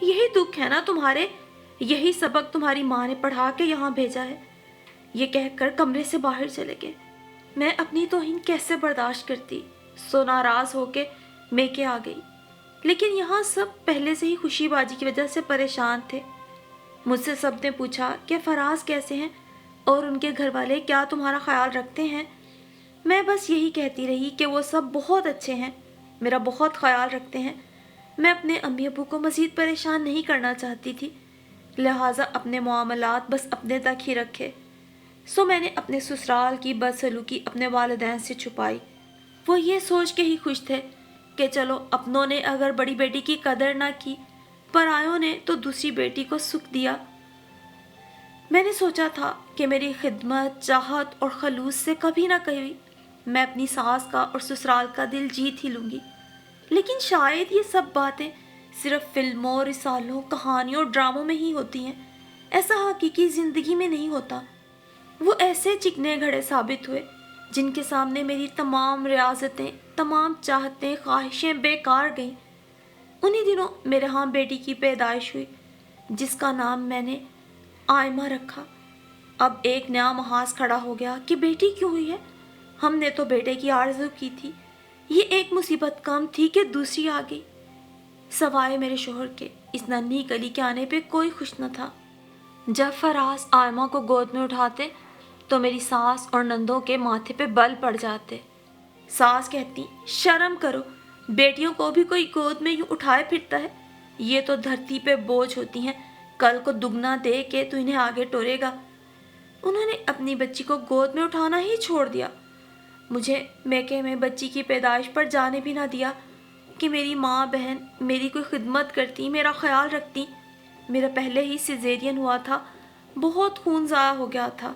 یہی دکھ ہے نا تمہارے، یہی سبق تمہاری ماں نے پڑھا کے یہاں بھیجا ہے۔ یہ کہہ کر کمرے سے باہر چلے گئے۔ میں اپنی توہین کیسے برداشت کرتی، سو ناراض ہو کے میکے آ گئی۔ لیکن یہاں سب پہلے سے ہی خوشی باجی کی وجہ سے پریشان تھے۔ مجھ سے سب نے پوچھا کہ فراز کیسے ہیں اور ان کے گھر والے کیا تمہارا خیال رکھتے ہیں۔ میں بس یہی کہتی رہی کہ وہ سب بہت اچھے ہیں، میرا بہت خیال رکھتے ہیں۔ میں اپنے امی ابو کو مزید پریشان نہیں کرنا چاہتی تھی، لہٰذا اپنے معاملات بس اپنے تک ہی رکھے۔ سو میں نے اپنے سسرال کی بدسلوکی اپنے والدین سے چھپائی۔ وہ یہ سوچ کے ہی خوش تھے کہ چلو اپنوں نے اگر بڑی بیٹی کی قدر نہ کی، پرایوں نے تو دوسری بیٹی کو سکھ دیا۔ میں نے سوچا تھا کہ میری خدمت، چاہت اور خلوص سے کبھی نہ کبھی میں اپنی ساس کا اور سسرال کا دل جیت ہی لوں گی، لیکن شاید یہ سب باتیں صرف فلموں، رسالوں، کہانیوں اور ڈراموں میں ہی ہوتی ہیں، ایسا حقیقی زندگی میں نہیں ہوتا۔ وہ ایسے چکنے گھڑے ثابت ہوئے جن کے سامنے میری تمام ریاضتیں، تمام چاہتیں، خواہشیں بیکار گئیں۔ انہی دنوں میرے ہاں بیٹی کی پیدائش ہوئی، جس کا نام میں نے آئمہ رکھا۔ اب ایک نیا محاذ کھڑا ہو گیا کہ بیٹی کیوں ہوئی ہے؟ ہم نے تو بیٹے کی آرزو کی تھی، یہ ایک مصیبت کم تھی کہ دوسری آ گئی۔ سوائے میرے شوہر کے اس ننھی کلی کے آنے پہ کوئی خوش نہ تھا۔ جب فراز آئمہ کو گود میں اٹھاتے تو میری ساس اور نندوں کے ماتھے پہ بل پڑ جاتے۔ ساس کہتی، شرم کرو، بیٹیوں کو بھی کوئی گود میں یوں اٹھائے پھرتا ہے، یہ تو دھرتی پہ بوجھ ہوتی ہیں، کل کو دگنا دے کے تو انہیں آگے ٹورے گا۔ انہوں نے اپنی بچی کو گود میں اٹھانا ہی چھوڑ دیا، مجھے میکے میں بچی کی پیدائش پر جانے بھی نہ دیا کہ میری ماں بہن میری کوئی خدمت کرتی، میرا خیال رکھتی۔ میرا پہلے ہی سیزیرین ہوا تھا، بہت خون ضائع ہو گیا تھا،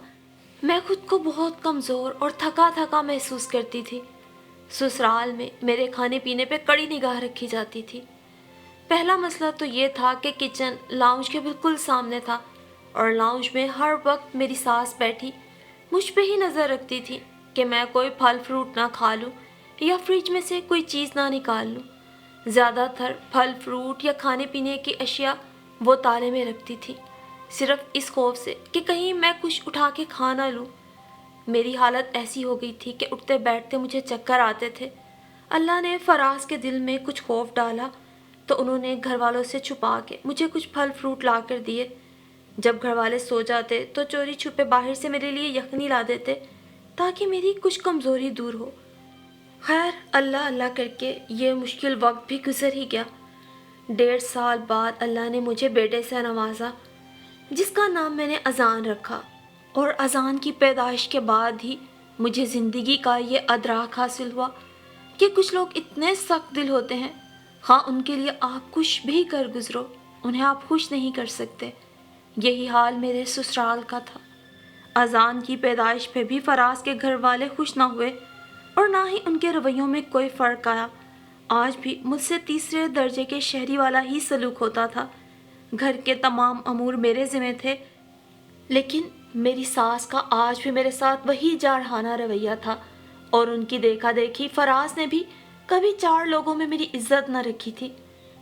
میں خود کو بہت کمزور اور تھکا تھکا محسوس کرتی تھی۔ سسرال میں میرے کھانے پینے پہ کڑی نگاہ رکھی جاتی تھی۔ پہلا مسئلہ تو یہ تھا کہ کچن لاؤنج کے بالکل سامنے تھا اور لاؤنج میں ہر وقت میری ساس بیٹھی مجھ پہ ہی نظر رکھتی تھی کہ میں کوئی پھل فروٹ نہ کھا لوں یا فریج میں سے کوئی چیز نہ نکال لوں۔ زیادہ تر پھل فروٹ یا کھانے پینے کی اشیاء وہ تالے میں رکھتی تھی، صرف اس خوف سے کہ کہیں میں کچھ اٹھا کے کھا نہ لوں۔ میری حالت ایسی ہو گئی تھی کہ اٹھتے بیٹھتے مجھے چکر آتے تھے۔ اللہ نے فراز کے دل میں کچھ خوف ڈالا تو انہوں نے گھر والوں سے چھپا کے مجھے کچھ پھل فروٹ لا کر دیے۔ جب گھر والے سو جاتے تو چوری چھپے باہر سے میرے لیے یخنی لا دیتے تاکہ میری کچھ کمزوری دور ہو۔ خیر، اللہ اللہ کر کے یہ مشکل وقت بھی گزر ہی گیا۔ 1.5 سال بعد اللہ نے مجھے بیٹے سے نوازا جس کا نام میں نے اذان رکھا، اور اذان کی پیدائش کے بعد ہی مجھے زندگی کا یہ ادراک حاصل ہوا کہ کچھ لوگ اتنے سخت دل ہوتے ہیں، ہاں ان کے لیے آپ کچھ بھی کر گزرو انہیں آپ خوش نہیں کر سکتے۔ یہی حال میرے سسرال کا تھا۔ اذان کی پیدائش پہ بھی فراز کے گھر والے خوش نہ ہوئے اور نہ ہی ان کے رویوں میں کوئی فرق آیا۔ آج بھی مجھ سے تیسرے درجے کے شہری والا ہی سلوک ہوتا تھا، گھر کے تمام امور میرے ذمہ تھے، لیکن میری ساس کا آج بھی میرے ساتھ وہی جارحانہ رویہ تھا، اور ان کی دیکھا دیکھی فراز نے بھی کبھی 4 لوگوں میں میری عزت نہ رکھی تھی،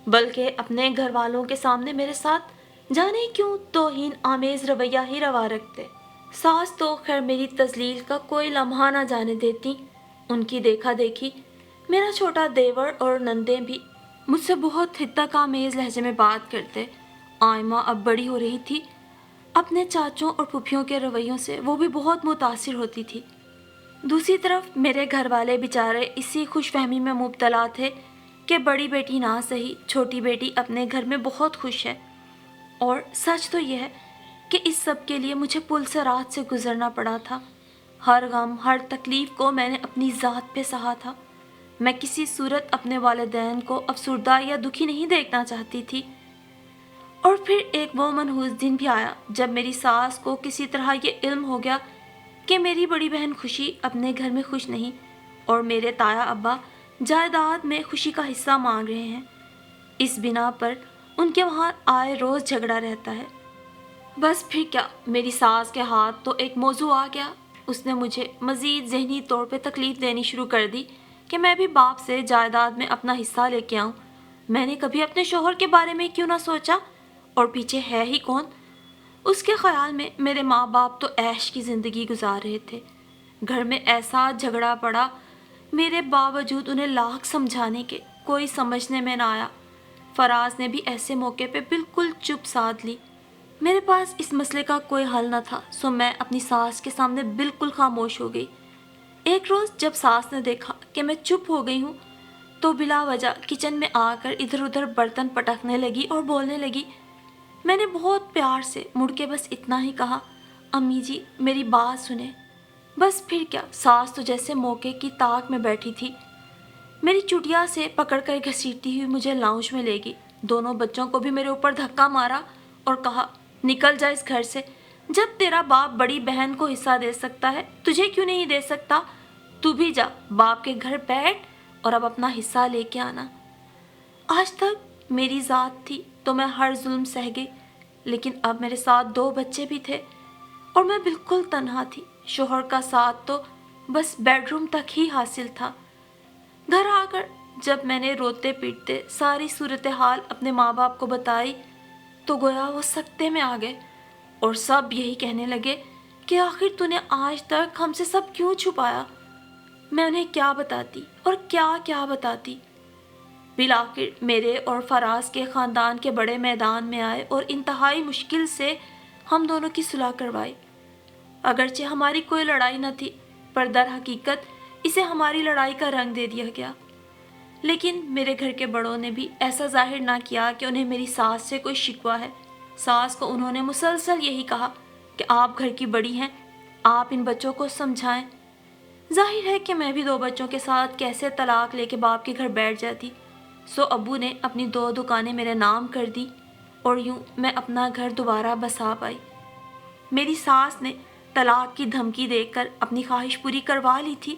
بلکہ اپنے گھر والوں کے سامنے میرے ساتھ جانے کیوں توہین آمیز رویہ ہی روا رکھتے۔ ساس تو خیر میری تذلیل کا کوئی لمحہ نہ جانے دیتی، ان کی دیکھا دیکھی میرا چھوٹا دیور اور نندیں بھی مجھ سے بہت حدت آمیز لہجے میں بات کرتے۔ آئمہ اب بڑی ہو رہی تھی، اپنے چاچوں اور پھوپھیوں کے رویوں سے وہ بھی بہت متاثر ہوتی تھی۔ دوسری طرف میرے گھر والے بیچارے اسی خوش فہمی میں مبتلا تھے کہ بڑی بیٹی نہ سہی چھوٹی بیٹی اپنے گھر میں بہت خوش ہے، اور سچ تو یہ ہے کہ اس سب کے لیے مجھے پل صراط سے گزرنا پڑا تھا۔ ہر غم، ہر تکلیف کو میں نے اپنی ذات پہ سہا تھا۔ میں کسی صورت اپنے والدین کو افسردہ یا دکھی نہیں دیکھنا چاہتی تھی۔ اور پھر ایک وہ منحوس دن بھی آیا جب میری ساس کو کسی طرح یہ علم ہو گیا کہ میری بڑی بہن خوشی اپنے گھر میں خوش نہیں اور میرے تایا ابا جائیداد میں خوشی کا حصہ مانگ رہے ہیں۔ اس بنا پر ان کے وہاں آئے روز جھگڑا رہتا ہے۔ بس پھر کیا، میری ساس کے ہاتھ تو ایک موضوع آ گیا۔ اس نے مجھے مزید ذہنی طور پہ تکلیف دینی شروع کر دی کہ میں بھی باپ سے جائیداد میں اپنا حصہ لے کے آؤں۔ میں نے کبھی اپنے شوہر کے بارے میں کیوں نہ سوچا؟ اور پیچھے ہے ہی کون؟ اس کے خیال میں میرے ماں باپ تو عیش کی زندگی گزار رہے تھے۔ گھر میں ایسا جھگڑا پڑا، میرے باوجود انہیں لاکھ سمجھانے کے کوئی سمجھنے میں نہ آیا۔ فراز نے بھی ایسے موقع پہ بالکل چپ سادھ لی۔ میرے پاس اس مسئلے کا کوئی حل نہ تھا، سو میں اپنی ساس کے سامنے بالکل خاموش ہو گئی۔ ایک روز جب ساس نے دیکھا کہ میں چپ ہو گئی ہوں تو بلا وجہ کچن میں آ کر ادھر ادھر برتن پٹکنے لگی اور بولنے لگی۔ میں نے بہت پیار سے مڑ کے بس اتنا ہی کہا، امی جی میری بات سنیں۔ بس پھر کیا، ساس تو جیسے موقع کی طاق میں بیٹھی تھی۔ میری چٹیا سے پکڑ کر گھسیٹتی ہوئی مجھے لاؤنج میں لے گئی، دونوں بچوں کو بھی میرے اوپر دھکا مارا اور کہا، نکل جا اس گھر سے۔ جب تیرا باپ بڑی بہن کو حصہ دے سکتا ہے تجھے کیوں نہیں دے سکتا؟ تو بھی جا باپ کے گھر بیٹھ اور اب اپنا حصہ لے کے آنا۔ آج تک میری ذات تھی تو میں ہر ظلم سہ گئی، لیکن اب میرے ساتھ 2 بچے بھی تھے اور میں بالکل تنہا تھی۔ شوہر کا ساتھ تو بس بیڈ روم تک ہی حاصل تھا۔ گھر آ کر جب میں نے روتے پیٹتے ساری صورتحال اپنے ماں باپ کو بتائی تو گویا وہ سکتے میں آ گئے اور سب یہی کہنے لگے کہ آخر تو نے آج تک ہم سے سب کیوں چھپایا؟ میں انہیں کیا بتاتی اور کیا کیا بتاتی۔ بالآخر میرے اور فراز کے خاندان کے بڑے میدان میں آئے اور انتہائی مشکل سے ہم دونوں کی صلح کروائی۔ اگرچہ ہماری کوئی لڑائی نہ تھی، پر در حقیقت اسے ہماری لڑائی کا رنگ دے دیا گیا۔ لیکن میرے گھر کے بڑوں نے بھی ایسا ظاہر نہ کیا کہ انہیں میری ساس سے کوئی شکوہ ہے۔ ساس کو انہوں نے مسلسل یہی کہا کہ آپ گھر کی بڑی ہیں، آپ ان بچوں کو سمجھائیں۔ ظاہر ہے کہ میں بھی 2 بچوں کے ساتھ کیسے طلاق لے کے باپ کے گھر بیٹھ جاتی۔ سو ابو نے اپنی 2 دکانیں میرے نام کر دی اور یوں میں اپنا گھر دوبارہ بسا پائی۔ میری ساس نے طلاق کی دھمکی دے کر اپنی خواہش پوری کروا لی تھی،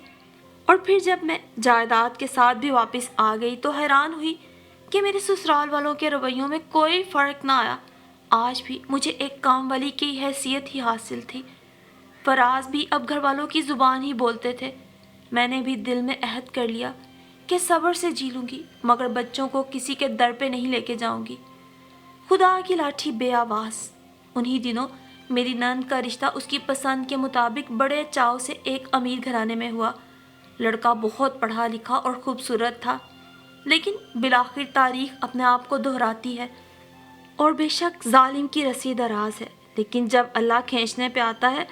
اور پھر جب میں جائیداد کے ساتھ بھی واپس آ گئی تو حیران ہوئی کہ میرے سسرال والوں کے رویوں میں کوئی فرق نہ آیا۔ آج بھی مجھے ایک کام والی کی حیثیت ہی حاصل تھی۔ فراز بھی اب گھر والوں کی زبان ہی بولتے تھے۔ میں نے بھی دل میں عہد کر لیا کہ صبر سے جی لوں گی، مگر بچوں کو کسی کے در پہ نہیں لے کے جاؤں گی۔ خدا کی لاٹھی بے آواز۔ انہی دنوں میری نند کا رشتہ اس کی پسند کے مطابق بڑے چاؤ سے ایک امیر گھرانے میں ہوا۔ لڑکا بہت پڑھا لکھا اور خوبصورت تھا، لیکن بالآخر تاریخ اپنے آپ کو دہراتی ہے اور بے شک ظالم کی رسی دراز ہے، لیکن جب اللہ کھینچنے پہ آتا ہے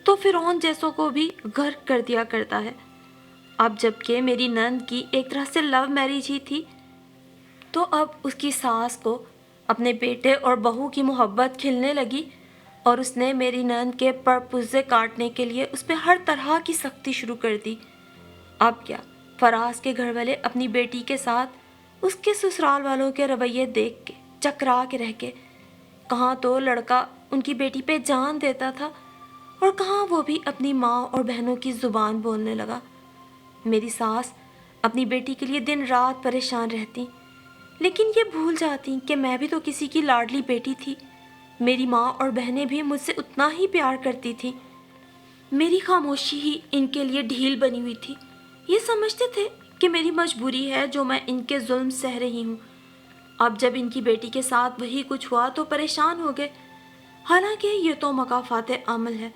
تو فرعون جیسوں کو بھی غرق کر دیا کرتا ہے۔ اب جبکہ میری نند کی ایک طرح سے لو میرج ہی تھی، تو اب اس کی ساس کو اپنے بیٹے اور بہو کی محبت کھلنے لگی اور اس نے میری نند کے پرپزے کاٹنے کے لیے اس پہ ہر طرح کی سختی شروع کر دی۔ اب کیا، فراز کے گھر والے اپنی بیٹی کے ساتھ اس کے سسرال والوں کے رویے دیکھ کے چکرا کے رہ گئے۔ کہاں تو لڑکا ان کی بیٹی پہ جان دیتا تھا اور کہاں وہ بھی اپنی ماں اور بہنوں کی زبان بولنے لگا۔ میری ساس اپنی بیٹی کے لیے دن رات پریشان رہتی، لیکن یہ بھول جاتی کہ میں بھی تو کسی کی لاڈلی بیٹی تھی۔ میری ماں اور بہنیں بھی مجھ سے اتنا ہی پیار کرتی تھیں۔ میری خاموشی ہی ان کے لیے ڈھیل بنی ہوئی تھی۔ یہ سمجھتے تھے کہ میری مجبوری ہے جو میں ان کے ظلم سہ رہی ہوں۔ اب جب ان کی بیٹی کے ساتھ وہی کچھ ہوا تو پریشان ہو گئے۔ حالانکہ یہ تو مکافات عمل ہے،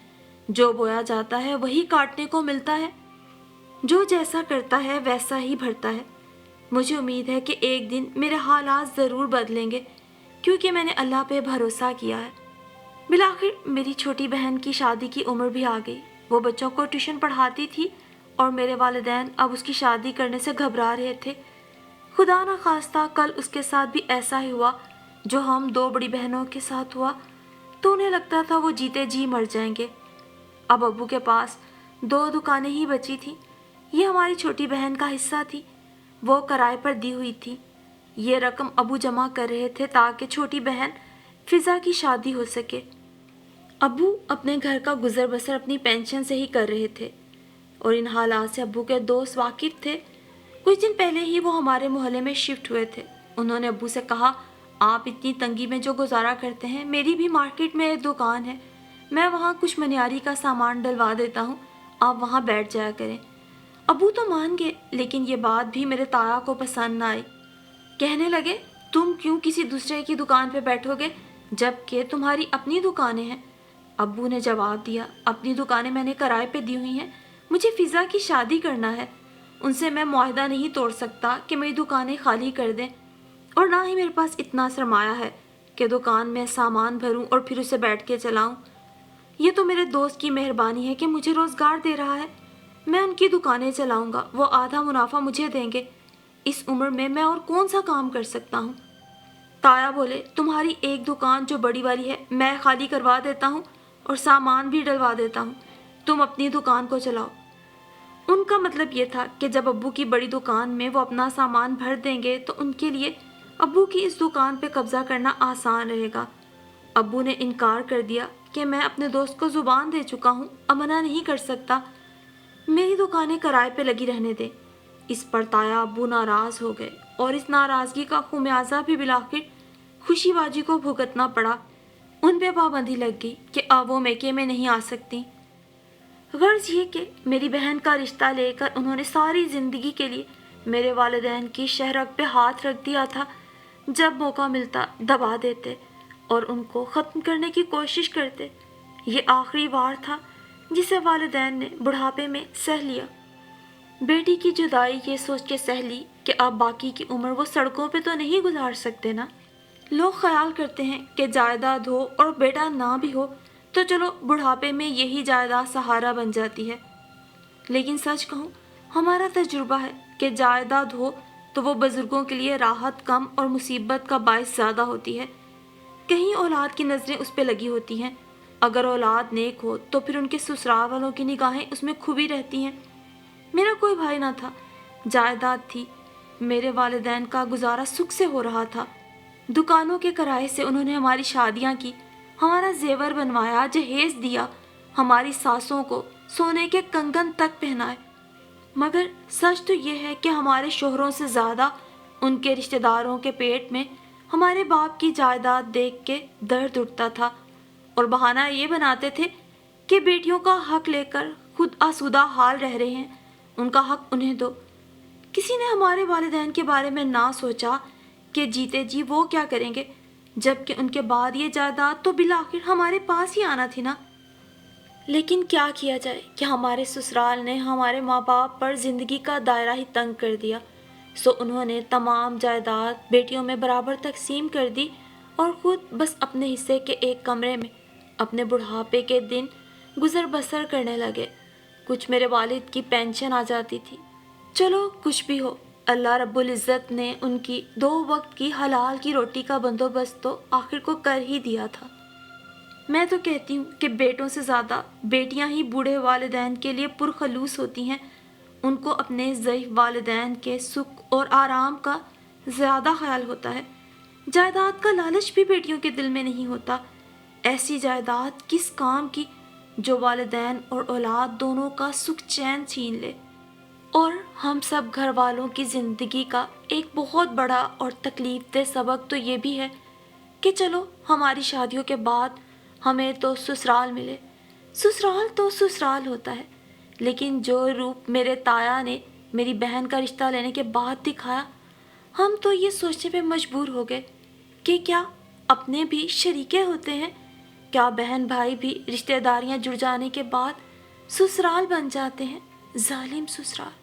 جو بویا جاتا ہے وہی کاٹنے کو ملتا ہے، جو جیسا کرتا ہے ویسا ہی بھرتا ہے۔ مجھے امید ہے کہ ایک دن میرے حالات ضرور بدلیں گے، کیونکہ میں نے اللہ پہ بھروسہ کیا ہے۔ بالآخر میری چھوٹی بہن کی شادی کی عمر بھی آ گئی۔ وہ بچوں کو ٹیوشن پڑھاتی تھی اور میرے والدین اب اس کی شادی کرنے سے گھبرا رہے تھے۔ خدا نہ خواستہ کل اس کے ساتھ بھی ایسا ہی ہوا جو ہم 2 بڑی بہنوں کے ساتھ ہوا، تو انہیں لگتا تھا وہ جیتے جی مر جائیں گے۔ اب ابو کے پاس 2 دکانیں ہی بچی تھیں۔ یہ ہماری چھوٹی بہن کا حصہ تھی، وہ کرائے پر دی ہوئی تھی۔ یہ رقم ابو جمع کر رہے تھے تاکہ چھوٹی بہن فضا کی شادی ہو سکے۔ ابو اپنے گھر کا گزر بسر اپنی پینشن سے ہی کر رہے تھے اور ان حالات سے ابو کے دوست واقف تھے۔ کچھ دن پہلے ہی وہ ہمارے محلے میں شفٹ ہوئے تھے۔ انہوں نے ابو سے کہا، آپ اتنی تنگی میں جو گزارا کرتے ہیں، میری بھی مارکیٹ میں ایک دکان ہے، میں وہاں کچھ منیاری کا سامان ڈلوا دیتا ہوں، آپ وہاں بیٹھ جایا کریں۔ ابو تو مان گئے، لیکن یہ بات بھی میرے تایا کو پسند نہ آئی۔ کہنے لگے تم کیوں کسی دوسرے کی دکان پہ بیٹھو گے جبکہ تمہاری اپنی دکانیں ہیں؟ ابو نے جواب دیا اپنی دکانیں میں نے کرائے پہ دی ہوئی ہیں، مجھے فضا کی شادی کرنا ہے، ان سے میں معاہدہ نہیں توڑ سکتا کہ میری دکانیں خالی کر دیں، اور نہ ہی میرے پاس اتنا سرمایہ ہے کہ دکان میں سامان بھروں اور پھر اسے بیٹھ کے چلاؤں۔ یہ تو میرے دوست کی مہربانی ہے کہ مجھے روزگار دے رہا ہے، میں ان کی دکانیں چلاؤں گا، وہ آدھا منافع مجھے دیں گے، اس عمر میں اور کون سا کام کر سکتا ہوں؟ تایا بولے تمہاری ایک دکان جو بڑی والی ہے میں خالی کروا دیتا ہوں اور سامان بھی ڈلوا دیتا ہوں، تم اپنی دکان کو چلاؤ۔ ان کا مطلب یہ تھا کہ جب ابو کی بڑی دکان میں وہ اپنا سامان بھر دیں گے تو ان کے لیے ابو کی اس دکان پہ قبضہ کرنا آسان رہے گا۔ ابو نے انکار کر دیا کہ میں اپنے دوست کو زبان دے چکا ہوں، اب منع نہیں کر سکتا، میری دکانیں کرائے پہ لگی رہنے دے۔ اس پر تایا ابو ناراض ہو گئے اور اس ناراضگی کا خمیازہ بھی بالآخر خوشی باجی کو بھگتنا پڑا۔ ان پہ پابندی لگ گئی کہ اب وہ میکے میں نہیں آ سکتی۔ غرض یہ کہ میری بہن کا رشتہ لے کر انہوں نے ساری زندگی کے لیے میرے والدین کی شہرک پہ ہاتھ رکھ دیا تھا، جب موقع ملتا دبا دیتے اور ان کو ختم کرنے کی کوشش کرتے۔ یہ آخری وار تھا جسے والدین نے بڑھاپے میں سہ لیا۔ بیٹی کی جدائی یہ سوچ کے سہ لی کہ اب باقی کی عمر وہ سڑکوں پہ تو نہیں گزار سکتے نا۔ لوگ خیال کرتے ہیں کہ جائیداد ہو اور بیٹا نہ بھی ہو تو چلو بڑھاپے میں یہی جائیداد سہارا بن جاتی ہے، لیکن سچ کہوں ہمارا تجربہ ہے کہ جائیداد ہو تو وہ بزرگوں کے لیے راحت کم اور مصیبت کا باعث زیادہ ہوتی ہے۔ کہیں اولاد کی نظریں اس پہ لگی ہوتی ہیں، اگر اولاد نیک ہو تو پھر ان کے سسرال والوں کی نگاہیں اس میں کھبی رہتی ہیں۔ میرا کوئی بھائی نہ تھا، جائیداد تھی، میرے والدین کا گزارا سکھ سے ہو رہا تھا، دکانوں کے کرائے سے انہوں نے ہماری شادیاں کی، ہمارا زیور بنوایا، جہیز دیا، ہماری ساسوں کو سونے کے کنگن تک پہنائے، مگر سچ تو یہ ہے کہ ہمارے شوہروں سے زیادہ ان کے رشتہ داروں کے پیٹ میں ہمارے باپ کی جائیداد دیکھ کے درد اٹھتا تھا، اور بہانہ یہ بناتے تھے کہ بیٹیوں کا حق لے کر خود آسودہ حال رہ رہے ہیں، ان کا حق انہیں دو۔ کسی نے ہمارے والدین کے بارے میں نہ سوچا کہ جیتے جی وہ کیا کریں گے، جبکہ ان کے بعد یہ جائیداد تو بالآخر ہمارے پاس ہی آنا تھی نا۔ لیکن کیا کیا جائے کہ ہمارے سسرال نے ہمارے ماں باپ پر زندگی کا دائرہ ہی تنگ کر دیا، سو انہوں نے تمام جائیداد بیٹیوں میں برابر تقسیم کر دی اور خود بس اپنے حصے کے ایک کمرے میں اپنے بڑھاپے کے دن گزر بسر کرنے لگے۔ کچھ میرے والد کی پینشن آ جاتی تھی، چلو کچھ بھی ہو، اللہ رب العزت نے ان کی 2 وقت کی حلال کی روٹی کا بندوبست تو آخر کو کر ہی دیا تھا۔ میں تو کہتی ہوں کہ بیٹوں سے زیادہ بیٹیاں ہی بوڑھے والدین کے لیے پرخلوص ہوتی ہیں، ان کو اپنے ضعیف والدین کے سکھ اور آرام کا زیادہ خیال ہوتا ہے۔ جائیداد کا لالچ بھی بیٹیوں کے دل میں نہیں ہوتا، ایسی جائیداد کس کام کی جو والدین اور اولاد دونوں کا سکھ چین چھین لے۔ اور ہم سب گھر والوں کی زندگی کا ایک بہت بڑا اور تکلیف دہ سبق تو یہ بھی ہے کہ چلو ہماری شادیوں کے بعد ہمیں تو سسرال ملے، سسرال تو سسرال ہوتا ہے، لیکن جو روپ میرے تایا نے میری بہن کا رشتہ لینے کے بعد دکھایا، ہم تو یہ سوچنے پہ مجبور ہو گئے کہ کیا اپنے بھی شریکے ہوتے ہیں، کیا بہن بھائی بھی رشتہ داریاں جڑ جانے کے بعد سسرال بن جاتے ہیں، ظالم سسرال۔